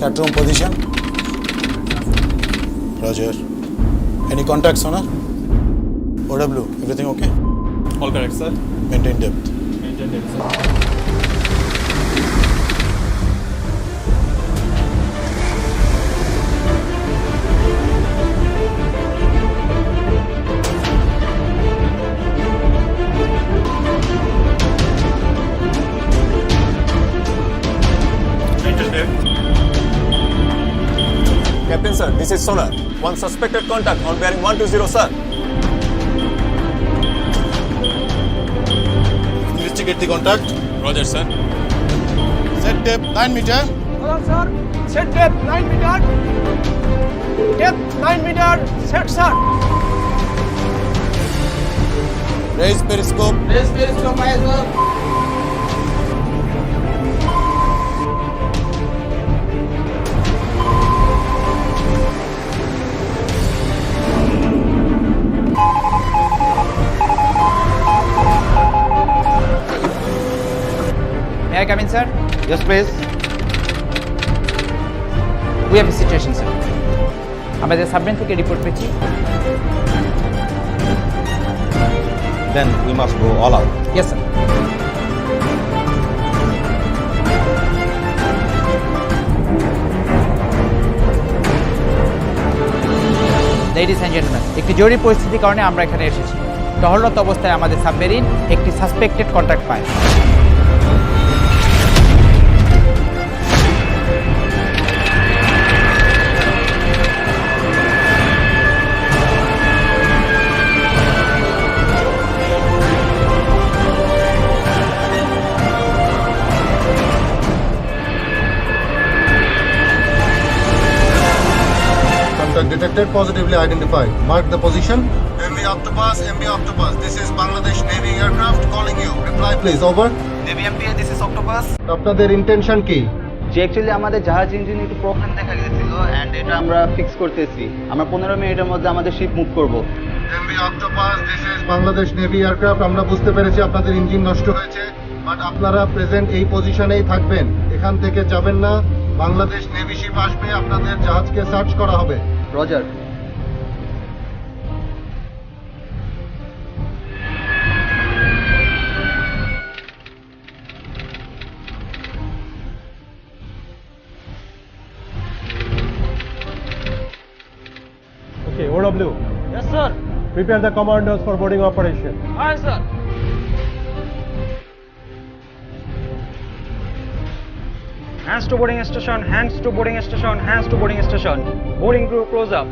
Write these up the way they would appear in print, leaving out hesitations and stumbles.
Chat room position. Roger. Any contacts, Sonar? OW, everything okay? All correct, sir. Maintain depth. Maintain depth, sir. Maintain depth. Captain sir, this is Sonar. One suspected contact on bearing 120, sir. Investigate the contact. Roger, sir. Set depth 9 meter. Hello, sir. Set depth 9 meter. Depth 9 meter. Set, sir. Raise periscope. Raise periscope, sir. May I come in, sir? Yes, please. We have a situation, sir. আমাদের submarine থেকে report পেয়েছি। Then we must go all out. Yes, sir. Ladies and gentlemen, একটি জরুরি পরিস্থিতির কারণে আমরা এখানে এসেছি। টহলরত অবস্থায় আমাদের সাবমেরিন একটি সাসপেক্টেড কন্ট্যাক্ট পায়। Contact detected, positively identified. Mark the position. MV Octopus, MV Octopus. This is Bangladesh Navy aircraft calling you. Reply please, over. Navy MPA, this is Octopus. আপনাদের ইন্টেনশন কি? যে অ্যাকচুয়ালি আমাদের জাহাজ ইঞ্জিনে একটু problem দেখা গিয়েছিল অ্যান্ড এটা আমরা ফিক্স করতেছি। আমরা 15 মিনিটের মধ্যে আমাদের শিপ মুভ করব। MV Octopus, this is Bangladesh Navy aircraft. আমরা বুঝতে পেরেছি আপনাদের ইঞ্জিন নষ্ট হয়েছে, বাট আপনারা প্রেজেন্ট এই পজিশনেই থাকবেন, এখান থেকে যাবেন না। বাংলাদেশ নেভি শিপ আসবে, আপনাদের জাহাজকে সার্চ করা হবে। Roger. Okay, OW. Yes, sir. Prepare the commandos for boarding operation. Aye, sir. Hands to boarding station. Hands to boarding station. Hands to boarding station. Boarding crew close up.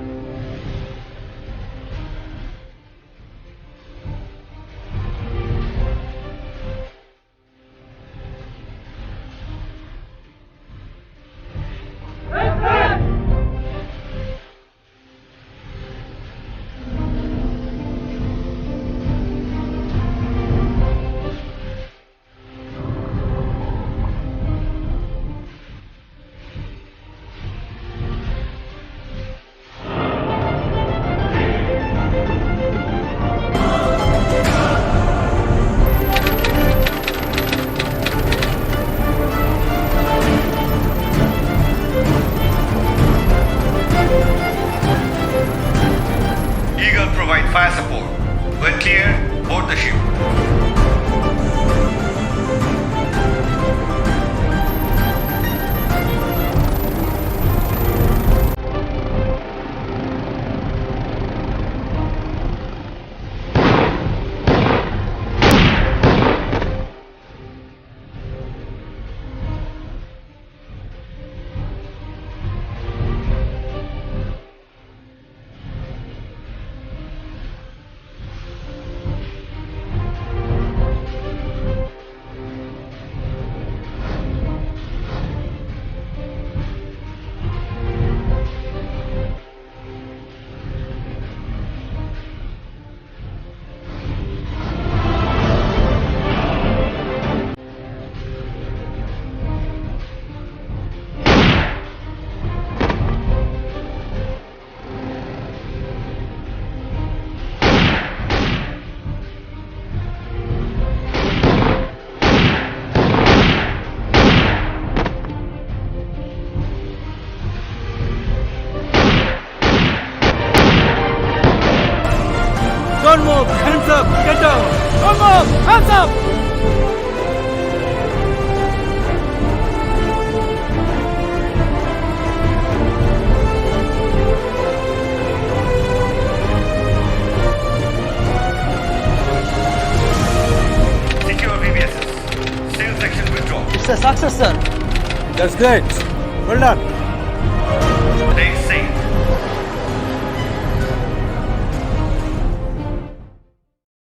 Don't move. Hands up. Get down. Don't move. Hands up. Secure VBSs. Sail section withdraw. It's a success, sir. That's great. Well done. Stay safe.